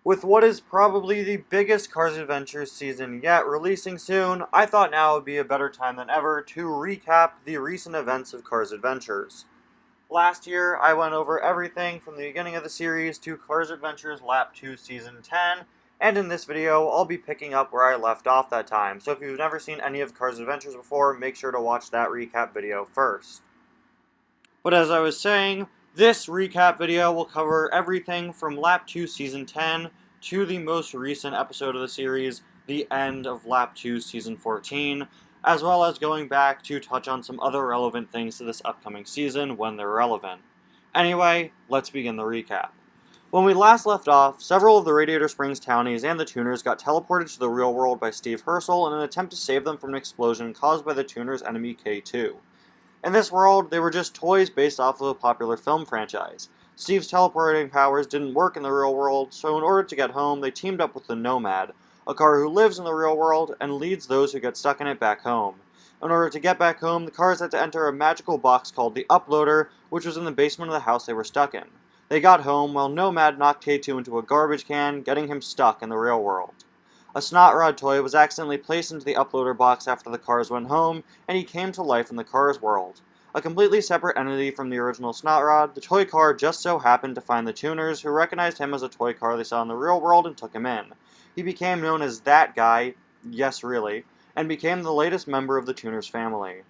With what is probably the biggest Cars Adventures season yet releasing soon, I thought now would be a better time than ever to recap the recent events of Cars Adventures. Last year, I went over everything from the beginning of the series to Cars Adventures Lap 2 Season 10, and in this video, I'll be picking up where I left off that time, so if you've never seen any of Cars Adventures before, make sure to watch that recap video first. But as I was saying, this recap video will cover everything from Lap 2 Season 10 to the most recent episode of the series, the end of Lap 2 Season 14, as well as going back to touch on some other relevant things to this upcoming season when they're relevant. Anyway, let's begin the recap. When we last left off, several of the Radiator Springs townies and the tuners got teleported to the real world by Steve Herschel in an attempt to save them from an explosion caused by the tuners' enemy K2. In this world, they were just toys based off of a popular film franchise. Steve's teleporting powers didn't work in the real world, so in order to get home, they teamed up with the Nomad, a car who lives in the real world and leads those who get stuck in it back home. In order to get back home, the cars had to enter a magical box called the Uploader, which was in the basement of the house they were stuck in. They got home while Nomad knocked K2 into a garbage can, getting him stuck in the real world. A Snot Rod toy was accidentally placed into the Uploader box after the cars went home, and he came to life in the Cars world. A completely separate entity from the original Snot Rod, the toy car just so happened to find the tuners, who recognized him as a toy car they saw in the real world and took him in. He became known as that guy, yes really, and became the latest member of the tuners family.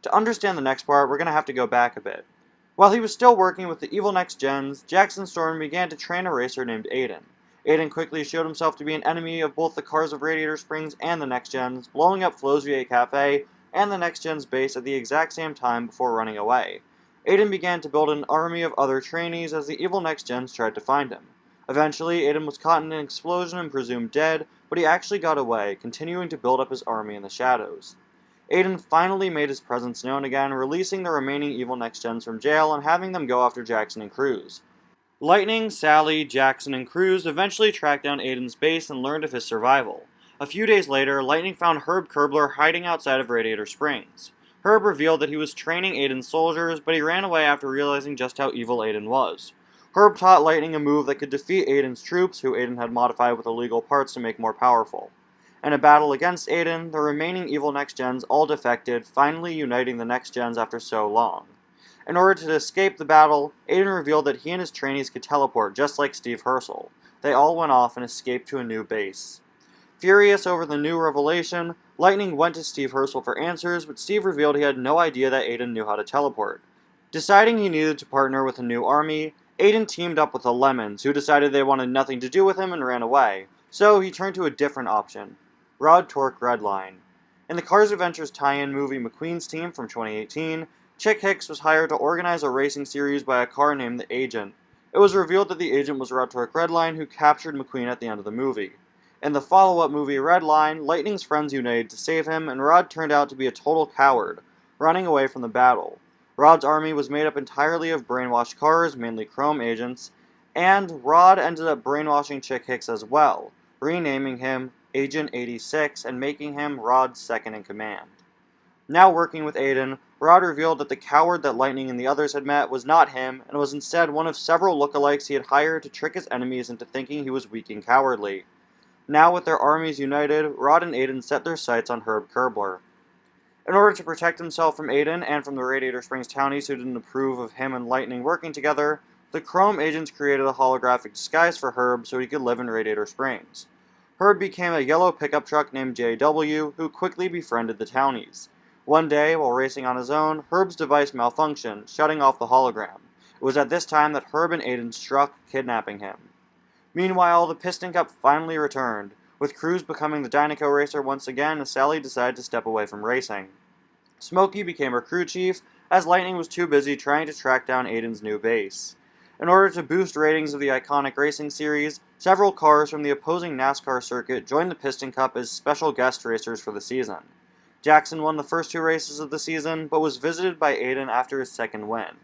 To understand the next part, we're going to have to go back a bit. While he was still working with the evil Next Gens, Jackson Storm began to train a racer named Aiden. Aiden quickly showed himself to be an enemy of both the cars of Radiator Springs and the Next Gens, blowing up Flo's VA Cafe and the Next Gen's base at the exact same time before running away. Aiden began to build an army of other trainees as the evil Next Gens tried to find him. Eventually, Aiden was caught in an explosion and presumed dead, but he actually got away, continuing to build up his army in the shadows. Aiden finally made his presence known again, releasing the remaining evil Next Gens from jail and having them go after Jackson and Cruz. Lightning, Sally, Jackson, and Cruz eventually tracked down Aiden's base and learned of his survival. A few days later, Lightning found Herb Kerbler hiding outside of Radiator Springs. Herb revealed that he was training Aiden's soldiers, but he ran away after realizing just how evil Aiden was. Herb taught Lightning a move that could defeat Aiden's troops, who Aiden had modified with illegal parts to make more powerful. In a battle against Aiden, the remaining evil Next Gens all defected, finally uniting the Next Gens after so long. In order to escape the battle, Aiden revealed that he and his trainees could teleport just like Steve Herschel. They all went off and escaped to a new base. Furious over the new revelation, Lightning went to Steve Herschel for answers, but Steve revealed he had no idea that Aiden knew how to teleport. Deciding he needed to partner with a new army, Aiden teamed up with the Lemons, who decided they wanted nothing to do with him and ran away, so he turned to a different option: Rod Torque Redline. In the Cars Adventures tie-in movie McQueen's Team from 2018, Chick Hicks was hired to organize a racing series by a car named the Agent. It was revealed that the Agent was Rod Torque Redline, who captured McQueen at the end of the movie. In the follow-up movie Redline, Lightning's friends united to save him, and Rod turned out to be a total coward, running away from the battle. Rod's army was made up entirely of brainwashed cars, mainly Chrome agents, and Rod ended up brainwashing Chick Hicks as well, renaming him Agent 86 and making him Rod's second-in-command. Now working with Aiden, Rod revealed that the coward that Lightning and the others had met was not him, and was instead one of several lookalikes he had hired to trick his enemies into thinking he was weak and cowardly. Now with their armies united, Rod and Aiden set their sights on Herb Kerbler. In order to protect himself from Aiden and from the Radiator Springs townies who didn't approve of him and Lightning working together, the Chrome agents created a holographic disguise for Herb so he could live in Radiator Springs. Herb became a yellow pickup truck named JW, who quickly befriended the townies. One day, while racing on his own, Herb's device malfunctioned, shutting off the hologram. It was at this time that Herb and Aiden struck, kidnapping him. Meanwhile, the Piston Cup finally returned, with Cruz becoming the Dinoco racer once again as Sally decided to step away from racing. Smokey became her crew chief, as Lightning was too busy trying to track down Aiden's new base. In order to boost ratings of the iconic racing series, several cars from the opposing NASCAR circuit joined the Piston Cup as special guest racers for the season. Jackson won the first two races of the season, but was visited by Aiden after his second win.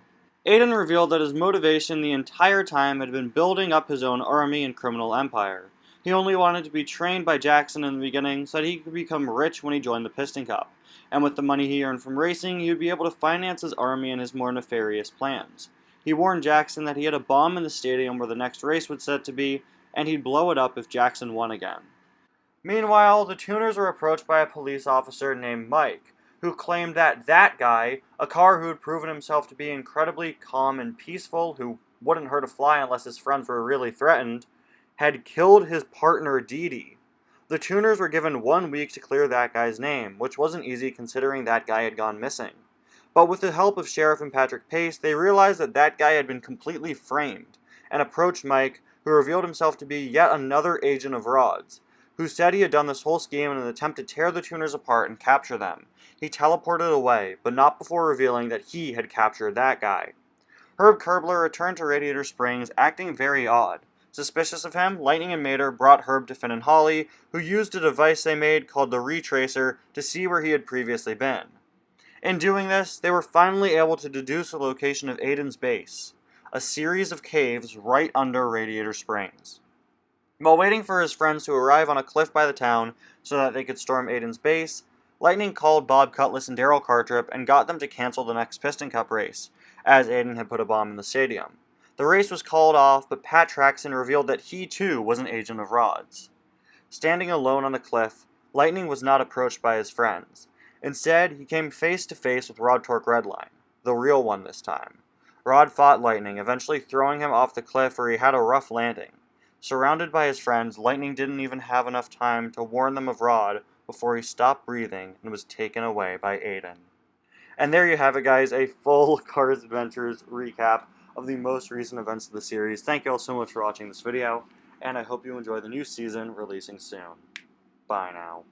Aiden revealed that his motivation the entire time had been building up his own army and criminal empire. He only wanted to be trained by Jackson in the beginning so that he could become rich when he joined the Piston Cup, and with the money he earned from racing, he would be able to finance his army and his more nefarious plans. He warned Jackson that he had a bomb in the stadium where the next race would set to be, and he'd blow it up if Jackson won again. Meanwhile, the Tuners were approached by a police officer named Mike, who claimed that guy, a car who had proven himself to be incredibly calm and peaceful, who wouldn't hurt a fly unless his friends were really threatened, had killed his partner Dee Dee. The Tuners were given 1 week to clear that guy's name, which wasn't easy considering that guy had gone missing. But with the help of Sheriff and Patrick Pace, they realized that guy had been completely framed, and approached Mike, who revealed himself to be yet another agent of Rod's, who said he had done this whole scheme in an attempt to tear the Tuners apart and capture them. He teleported away, but not before revealing that he had captured that guy. Herb Kerbler returned to Radiator Springs, acting very odd. Suspicious of him, Lightning and Mater brought Herb to Finn and Holly, who used a device they made called the Retracer to see where he had previously been. In doing this, they were finally able to deduce the location of Aiden's base, a series of caves right under Radiator Springs. While waiting for his friends to arrive on a cliff by the town so that they could storm Aiden's base, Lightning called Bob Cutlass and Daryl Cartrip and got them to cancel the next Piston Cup race, as Aiden had put a bomb in the stadium. The race was called off, but Pat Traxon revealed that he too was an agent of Rod's. Standing alone on the cliff, Lightning was not approached by his friends. Instead, he came face to face with Rod Torque Redline, the real one this time. Rod fought Lightning, eventually throwing him off the cliff where he had a rough landing. Surrounded by his friends, Lightning didn't even have enough time to warn them of Rod before he stopped breathing and was taken away by Aiden. And there you have it, guys, a full Cars Adventures recap of the most recent events of the series. Thank you all so much for watching this video, and I hope you enjoy the new season releasing soon. Bye now.